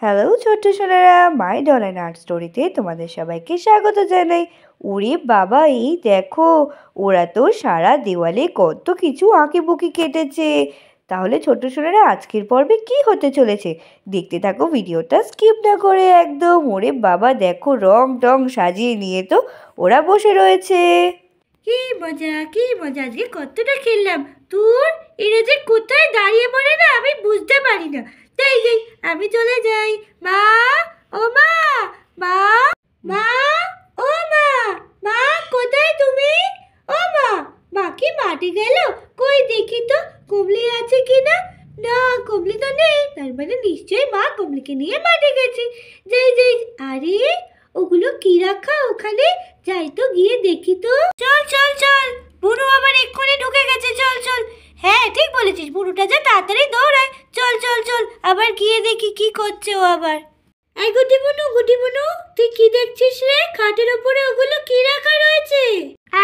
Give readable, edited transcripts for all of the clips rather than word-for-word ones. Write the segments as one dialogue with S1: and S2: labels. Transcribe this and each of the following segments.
S1: Hello ছোট্ট সোনারা, মাই dollar art স্টোরিতে তোমাদের সবাইকে স্বাগত জানাই। ওরে বাবা, এই দেখো, ওরা তো সারা দেওয়ালে কত কিছু আঁকিবুকি কেটেছে। তাহলে ছোট্ট সোনারা, আজকের পর্বে কি হতে চলেছে দেখতে থাকো, ভিডিওটা স্কিপ না করে একদম। ওরে বাবা, দেখো রং টং সাজিয়ে নিয়ে তো ওরা বসে রয়েছে।
S2: কি মজা কি মজা, আজকে কতটা খেললাম। তোর এরা যে কোথায় দাঁড়িয়ে পড়ে না, আমি বুঝতে পারি না। তাই যাই, আমি চলে যাই। মা, ও মা, মা, মা, ও মা, মা কোথায় তুমি? ও মা, মা কি মাটি গেল? কই দেখি তো কুমলি আছে কি না। না, কুমলি তো নেই, তার মানে নিশ্চয়ই মা কুমলিকে নিয়ে মাঠে গেছে। যাই যাই, আরে ওগুলো কি রাখা ওখানে, যাই তো গিয়ে দেখি তো। চল চল চল, বুড়ো আবার এক্ষুনি ঢুকে গেছে, চল চল। হ্যাঁ ঠিক বলেছিস, বুড়োটা যা তাড়াতাড়ি দৌড়ায়। চল চল চল, আবার গিয়ে দেখি কি করছে ও আবার। এই গুটি বুনু, তুই কি দেখছিস রে? খাটের উপরে ওগুলো কি রাখা রয়েছে?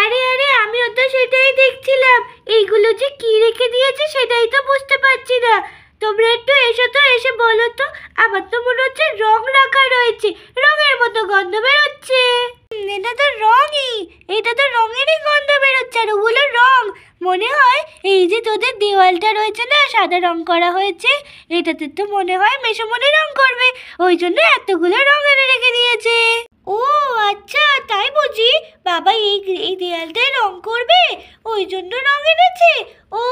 S2: আরে আরে, আমিও তো সেটাই দেখছিলাম। এইগুলো যে কি রেখে দিয়েছে সেটাই তো বুঝতে পারছি না। তোমরা একটু এসো তো, এসে বলো তো। আমার তো মনে হচ্ছে রং রাখা রয়েছে, রঙের মতো গন্ধ বেরোচ্ছে। এটা তো রঙই, এটা তো রঙেরই গন্ধ বেরোচ্ছে। আর ওগুলো রং মনে হয় এই যে তোদের দেওয়ালটা রয়েছে না, সাদা রং করা হয়েছে, এটাতে তো মনে হয় মেসোমণি রং করবে, ওই জন্য এতগুলো রং এনে রেখে দিয়েছে। ও আচ্ছা, তাই বুঝি। বাবা এই এই দেয়ালটায় রং করবে, ওই জন্য রং এনেছে। ও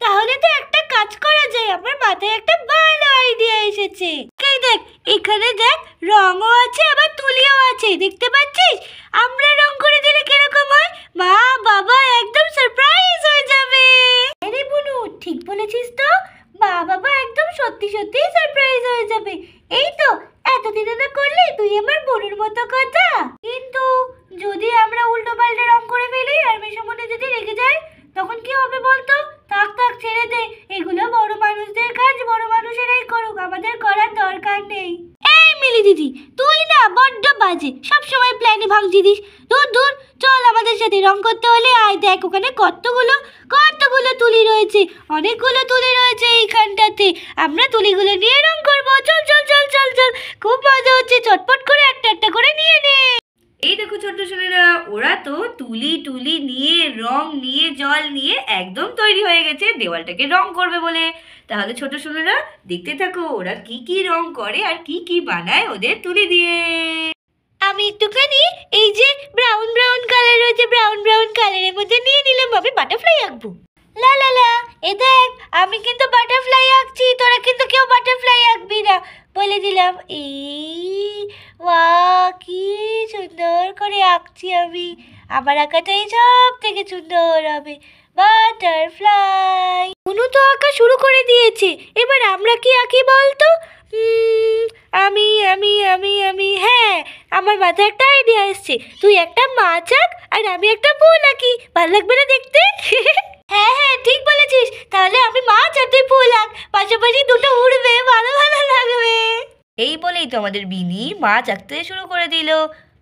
S2: তাহলে তো একটা কাজ করা যায়, আমার মাথায় একটা ভালো আইডিয়া এসেছে। এই দেখ, এখানে দেখ রঙও আছে আবার তুলিও আছে, দেখতে পাচ্ছিস? আমরা রং করে দিলে কিরকম হয়? মা বাবা একদম সারপ্রাইজ হয়ে যাবে। আরে বুনু, ঠিক বলেছিস তো, মা বাবা একদম সত্যি সত্যি সারপ্রাইজ হয়ে যাবে। এই তো, এতদিনে না করলে তুই আমার বোনের মতো কথা। কিন্তু যদি আমরা উল্টো পাল্টা রং করে ফেলি আর মেশোমনে যদি রেগে যায়, তখন কি হবে বলতো? থাক থাক, ছেড়ে দে, এগুলো বড় মানুষদের কাজ, বড় মানুষেরাই করুক, আমাদের করার দরকার নেই। এই মিলি দিদি, তুই না বড্ড বাজে, সবসময় প্ল্যানে ভাঙছি দিস। দূর দূর, চল আমাদের সাথে রং করতে হলে আয়। দেখ ওখানে কতগুলো কতগুলো তুলি রয়েছে, অনেকগুলো তুলি রয়েছে এইখানটাতে। আমরা তুলিগুলো নিয়ে রং করবো। চল চল চল চল চল, খুব মজা হচ্ছে, চটপট করে একটা একটা করে নিয়ে নে।
S1: এই দেখো ছোট্ট ছেলেরা, ওরা তো তুলি টুলি নিয়ে, রং নিয়ে, জল নিয়ে একদম তৈরি হয়ে গেছে দেওয়ালটাকে রং করবে বলে। তাহলে ছোট ছেলেরা দেখতে থাকো, ওরা কি কি রং করে আর কি কি বানায় ওদের তুলি দিয়ে।
S2: আমি একটুখানি এই যে ব্রাউন ব্রাউন কালার রয়েছে, ব্রাউন ব্রাউন কালারের মধ্যে নিয়ে নিলাম। আমি বাটারফ্লাই আঁকবো। লা লা লা, এ দেখ, আমি কিন্তু বাটারফ্লাই আঁকছি, তোরা কিন্তু কেউ বাটারফ্লাই আঁকবি না, বলে দিলাম। এই ওয়াও, কি সুন্দর করে আঁকছি আমি। আমার আঁকাটাই সব থেকে সুন্দর হবে, বাটারফ্লাই। অনু তো আঁকা শুরু করে দিয়েছে, এবার আমরা কি আঁকি বলতো? আমি আমি আমি আমি হ্যাঁ, আমার মাথায় একটা আইডিয়া এসছে। তুই একটা মাছ আঁক আর আমি একটা ফুল আঁকি, ভালো লাগবে না দেখতে? হ্যাঁ হ্যাঁ ঠিক বলেছিস, তাহলে আমি মাছ আর তুই ফুল আঁক, পাশাপাশি দুটো উড়বে, ভালো ভালো লাগবে।
S1: এই বলেই তো আমাদের বিনি মাছ আঁকতে শুরু করে দিল।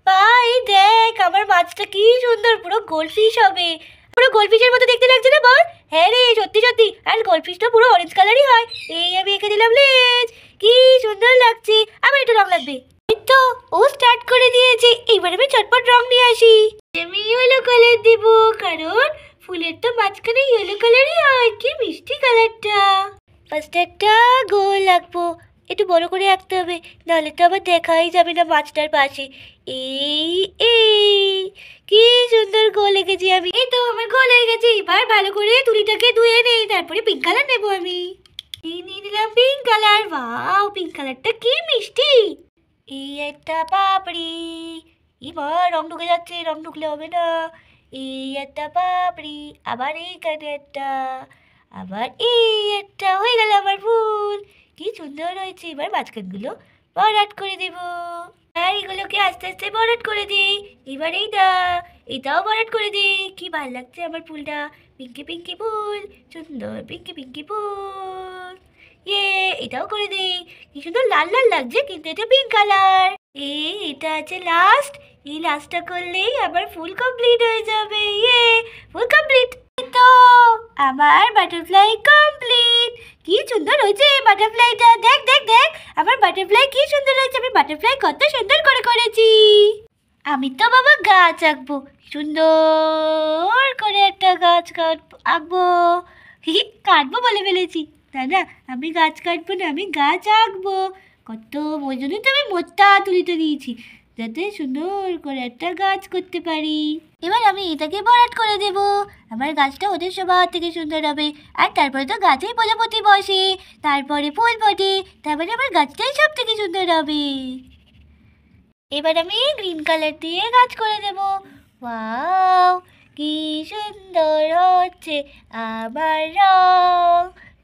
S2: ভাই দেখ, আমার মাছটা কি সুন্দর, পুরো গোলফিশ হবে। পুরো গোলফিশের মতো দেখতে লাগছে না বল? হ্যাঁ রে, সত্যি সত্যি। আর গোলফিশটা পুরো অরেঞ্জ কালারই হয়। এই আমি এঁকে দিলাম লেজ, কি সুন্দর লাগছে। আবার একটু রং লাগবে। এই তো, ও স্টার্ট করে দিয়েছে। এইবার আমি চটপট রং নিয়ে আসি। আমি ইয়েলো কালার দেব, কারণ ফুলের তো মাঝখানে ইয়েলো কালারই হয়। কি মিষ্টি কালারটা। ফার্স্ট একটা গোল আঁকবো, একটু বড় করে আঁকতে হবে, নাহলে তো আবার দেখাই যাবে না মাছটার পাশে। এই এই কি সুন্দর গোল এঁকেছি আমি। এই তো আমার গোল হয়ে গেছে। এবার ভালো করে তুলিটাকে ধুয়ে নেই, তারপরে পিঙ্ক কালার নেবো আমি। এই নিয়ে নিলাম পিঙ্ক কালার। ওয়াও, পিঙ্ক কালারটা কি মিষ্টি। এই একটা পাপড়ি। এবার রং ঢুকে যাচ্ছে, রং ঢুকলে হবে না। এই একটা পাপড়ি, আবার এইখানে একটা, আবার এই একটা, হয়ে গেল আমার ফুল। কি সুন্দর হয়েছে। এবার মাঝখানগুলো ভরাট করে দেব, আর এগুলোকে আস্তে আস্তে ভরাট করে দিই। এবার এইটা, এটাও ভরাট করে দিই। কি ভালো লাগছে আমার ফুলটা, পিঙ্কি পিঙ্কি ফুল, সুন্দর পিঙ্কি পিঙ্কি ফুল। ইয়ে, এটাও করে দিই। কি সুন্দর লাল লাল লাগছে, কিন্তু এটা পিঙ্ক কালার। এটা আছে লাস্ট, এই লাস্টটা করলেই আবার ফুল কমপ্লিট হয়ে যাবে। ইয়ে, ফুল কমপ্লিট। তো আমার বাটারফ্লাই কমপ্লিট। কি সুন্দর হয়েছে বাটারফ্লাইটা, দেখ দেখ দেখ আমার বাটারফ্লাই কি সুন্দর হয়েছে। আমি বাটারফ্লাই কত সুন্দর করে করেছি। আমি তো বাবা গাছ আঁকবো, সুন্দর করে একটা গাছ আঁকবো। কাটবো বলে ফেলেছি, না না আমি গাছ কাটবো না, আমি গাছ আঁকবো। কত ওই জন্যই তো আমি মোটা তুলিতে দিয়েছি, যাতে সুন্দর করে একটা গাছ করতে পারি। এবার আমি এটাকে ভরাট করে দেব, আমার গাছটা ওদের সবার থেকে সুন্দর হবে। আর তারপরে তো গাছেই প্রজাপতি বসে, তারপরে ফুল ফোটে, তারপরে আমার গাছটাই সব থেকে সুন্দর হবে। এবার আমি গ্রিন কালার দিয়ে গাছ করে দেব। ওয়াও কি সুন্দর হচ্ছে আমার রং।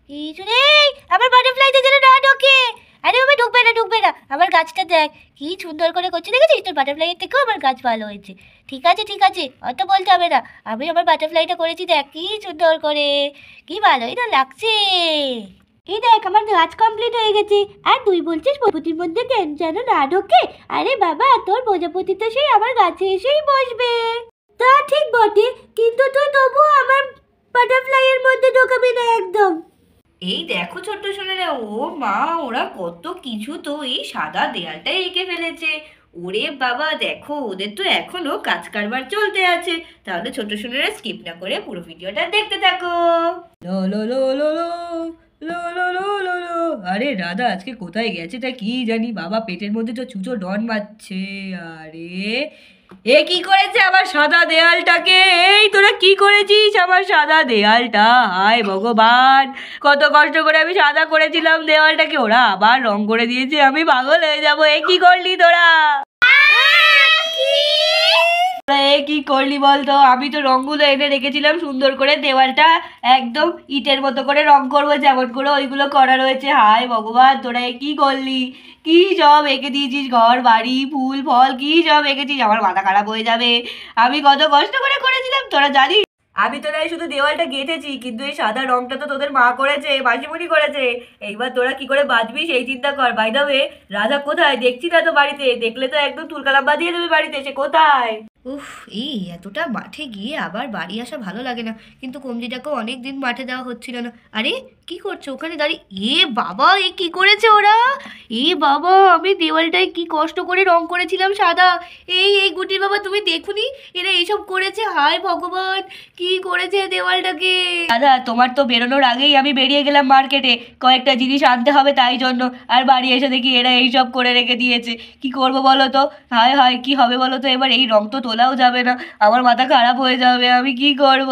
S2: কি সুন্দর, আমার বাটারফ্লাইটা যেন না ঢোকে। আরে বাবা ঢুকবে না ঢুকবে না, আমার গাছটা দেখ কি সুন্দর করে করছি, দেখেছিস? তোর বাটারফ্লাইয়ের থেকেও আমার গাছ ভালো হয়েছে। ঠিক আছে ঠিক আছে, অত বলতে হবে না, আমি আমার বাটারফ্লাইটা করেছি, দেখ কি সুন্দর করে, কি ভালোই না লাগছে। এই দেখ আমার গাছ কমপ্লিট হয়ে গেছে। আর তুই বলছিস প্রজাপতির মধ্যে কেন যেন না ঢোকে? আরে বাবা তোর প্রজাপতি তো সেই আমার গাছে এসেই বসবে। তা ঠিক বটে, কিন্তু তুই তবু আমার বাটারফ্লাইয়ের মধ্যে ঢোকাবি না একদম।
S1: এই দেখো ছোট্ট সোনারা, ও মা, ওরা কত কিছু তো এই সাদা দেয়ালটাই এঁকে ফেলেছে। ওরে বাবা, দেখো ওদের তো এখনো কাজ কারবার চলতে আছে। তাহলে ছোট্ট সোনারা স্কিপ না করে পুরো ভিডিওটা দেখতে থাকো। লো লো লো লো লো লো লো লো লো লো। আরে রাধা আজকে কোথায় গেছে তা কি জানি, বাবা পেটের মধ্যে তো ছুঁচো ডন মারছে। আরে এ কি করেছে আমার সাদা দেয়ালটাকে? এই তোরা কি করেছিস আমার সাদা দেয়ালটা? হায় ভগবান, কত কষ্ট করে আমি সাদা করেছিলাম দেওয়ালটাকে, ওরা আবার রং করে দিয়েছে। আমি পাগল হয়ে যাবো। এ কি করলি তোরা? এ কি করলি বলতো? আমি তো রংগুলো এনে রেখেছিলাম সুন্দর করে, দেওয়ালটা একদম ইটের মতো করে রং করবো, যেমন করে ওইগুলো করা রয়েছে। হায় ভগবান, তোরা এ কি করলি? কি সব এঁকে দিয়েছিস, ঘর বাড়ি ফুল ফল কি সব এঁকেছিস, আমার মাথা খারাপ হয়ে যাবে। আমি কত কষ্ট করে করেছিলাম তোরা জানিস? আমি তোরা শুধু দেওয়ালটা গেঁথেছি, কিন্তু এই সাদা রংটা তো তোদের মা করেছে, মাসিমণি করেছে। এইবার তোরা কি করে বাঁচবি সেই চিন্তা কর। বাই দ্য ওয়ে, রাধা কোথায়? দেখছি না তো বাড়িতে, দেখলে তো একদম তুলকালাম দিয়ে দেবে বাড়িতে। সে কোথায়? উফ, এই এতটা মাঠে গিয়ে আবার বাড়ি আসা ভালো লাগে না, কিন্তু কমজিটাকেও অনেক দিন মাঠে দেওয়া হচ্ছিল না। আরে কি করছো ওখানে দাঁড়িয়ে? এ বাবা, এ কি করেছে ওরা? এ বাবা, আমি দেওয়ালটায় কি কষ্ট করে রং করেছিলাম সাদা। এই গুটির বাবা, তুমি দেখুনি এরা এইসব করেছে? হায় ভগবান, কি করেছে দেওয়ালটাকে। দাদা তোমার তো বেরোনোর আগেই আমি বেরিয়ে গেলাম মার্কেটে, কয়েকটা জিনিস আনতে হবে তাই জন্য। আর বাড়ি এসে দেখি এরা এইসব করে রেখে দিয়েছে। কি করব বলো তো? হায় হায়, কি হবে বলো তো? এবার এই রং তো তোলাও যাবে না, আমার মাথা খারাপ হয়ে যাবে। আমি কি করব?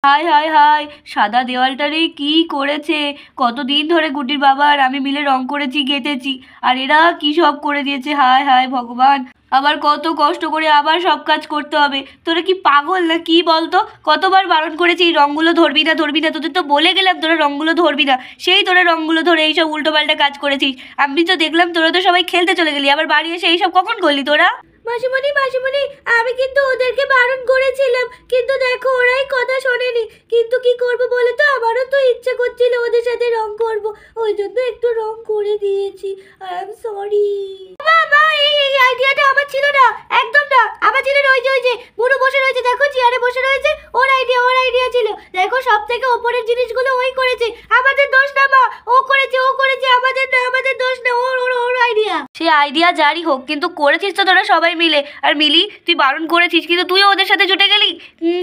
S1: হায় হায় হায়, সাদা দেওয়ালটারই কি করেছে? কতদিন ধরে গুটির বাবা আর আমি মিলে রং করেছি, গেঁথেছি, আর এরা কি সব করে দিয়েছে। হায় হায় ভগবান, আবার কত কষ্ট করে আবার সব কাজ করতে হবে। তোরা কি পাগল না কি বলতো? কতবার বারণ করেছি এই রঙগুলো ধরবি না ধরবি না, তোদের তো বলে গেলাম তোরা রঙগুলো ধরবি না, সেই তোরা রঙগুলো ধরে এইসব উল্টোপাল্টা কাজ করেছিস। আমি তো দেখলাম তোরা তো সবাই খেলতে চলে গেলি, আবার বাড়ি এসে এইসব কখন করলি তোরা?
S2: মাসিমণি মাসিমণি, আমি কিন্তু ওদেরকে বারণ করেছিলাম, কিন্তু দেখো ওরাই কথা শোনেনি। কিন্তু কি করব বলে তো, আমারও তো ইচ্ছে করছিল ওদের সাথে রং করব, ওই জন্য একটু রং করে দিয়েছি। I am sorry. বাবা, এই আইডিয়াটা আমার ছিল না, একদম না। আমার ছিল ওই যে বুড়ো বসে রয়েছে, দেখো চেয়ারে বসে রয়েছে, ওর আইডিয়া ছিল। দেখো সব থেকে ওপরের জিনিসগুলো ওই করেছে, আমাদের দোষ না মা, ও করেছে আমাদের না, আমাদের দোষ না, ওর আইডিয়া।
S1: সে আইডিয়া যারই হোক, কিন্তু করেছিস তো তোরা সবাই মিলে। আর মিলি, তুই বারণ করেছিস কিন্তু তুইও ওদের সাথে জুটে গেলি।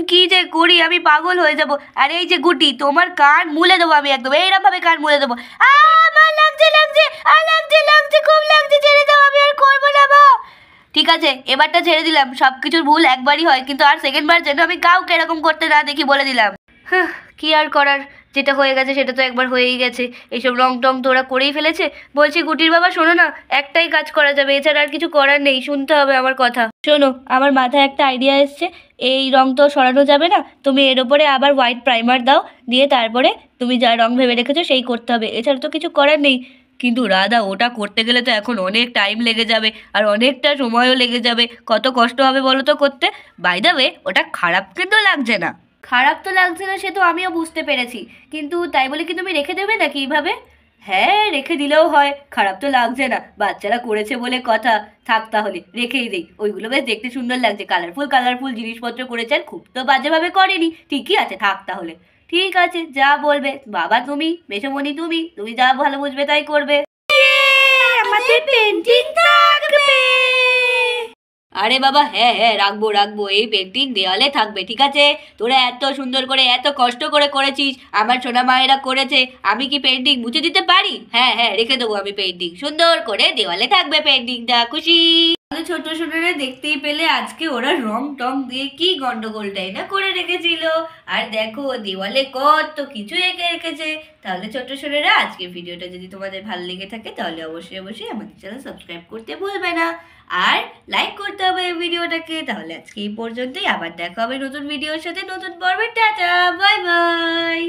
S1: কি যে করি, আমি পাগল হয়ে যাব। আর এই যে গুটি, তোমার কান মুলে দেবো আমি একদম, এইরকম ভাবে কান মুলে দেবো। আমার লাগছে লাগছে, লাগছে খুব লাগছে, ছেড়ে দাও, আমি আর করবো না মা। ঠিক আছে, এবারটা ছেড়ে দিলাম। সব কিছুর ভুল একবারই হয়, কিন্তু আর সেকেন্ডবার যেন আমি কাউকে এরকম করতে না দেখি বলে দিলাম। কি আর করার, যেটা হয়ে গেছে সেটা তো একবার হয়েই গেছে। এইসব রং টং তো ওরা করেই ফেলেছে। বলছি গুটির বাবা, শোনো না, একটাই কাজ করা যাবে, এছাড়া আর কিছু করার নেই, শুনতে হবে আমার কথা। শোনো, আমার মাথায় একটা আইডিয়া এসছে। এই রং তো সরানো যাবে না, তুমি এর ওপরে আবার হোয়াইট প্রাইমার দাও, দিয়ে তারপরে তুমি যা রং ভেবে রেখেছো সেই করতে হবে, এছাড়া তো কিছু করার নেই। কিন্তু রাধা, ওটা করতে গেলে তো এখন অনেক টাইম লেগে যাবে, আর অনেকটা সময়ও লেগে যাবে। কত কষ্ট হবে বলো তো করতে? বাই দ্য ওয়ে, ওটা খারাপ কিন্তু লাগছে না। খারাপ তো লাগছে না, সে তো আমিও বুঝতে পেরেছি, কিন্তু তাই বলে কি তুমি রেখে দেবে নাকি এইভাবে? হ্যাঁ, রেখে দিলেও হয়, খারাপ তো লাগছে না, বাচ্চারা করেছে বলে কথা। থাক তাহলে, রেখেই দেই। ওইগুলো বেশ দেখতে সুন্দর লাগছে, কালারফুল কালারফুল জিনিসপত্র করেছে, আর খুব তো বাজেভাবে করেনি। ঠিকই আছে, থাক তাহলে। ঠিক আছে, যা বলবে বাবা, তুমি মেসোমণি, তুমি তুমি যা ভালো বুঝবে তাই করবে।
S2: আমাদের পেন্টিং থাকবে।
S1: আরে বাবা, হ্যাঁ হ্যাঁ, রাখবো রাখবো, এই পেন্টিং দেওয়ালে থাকবে, ঠিক আছে। তোরা এত সুন্দর করে এত কষ্ট করে করেছিস, আমার সোনা মায়েরা করেছে, আমি কি পেন্টিং মুছে দিতে পারি? হ্যাঁ হ্যাঁ, রেখে দেবো আমি পেন্টিং, সুন্দর করে দেওয়ালে থাকবে পেন্টিংটা, খুশি? তাহলে ছোট সোনারা দেখতেই পেলে আজকে ওরা রং টং দিয়ে কি গন্ডগোলটাই না করে রেখেছিল। আর দেখো দেওয়ালে কত কিছু এঁকে রেখেছে। তাহলে ছোট সোনারা, আজকের ভিডিওটা যদি তোমাদের ভালো লেগে থাকে তাহলে অবশ্যই অবশ্যই আমাদের চ্যানেল সাবস্ক্রাইব করতে ভুলবে না, আর লাইক করতে হবে এই ভিডিওটাকে। তাহলে আজকে এই পর্যন্তই, আবার দেখা হবে নতুন ভিডিওর সাথে, নতুন পর্বে। Tata, bye bye.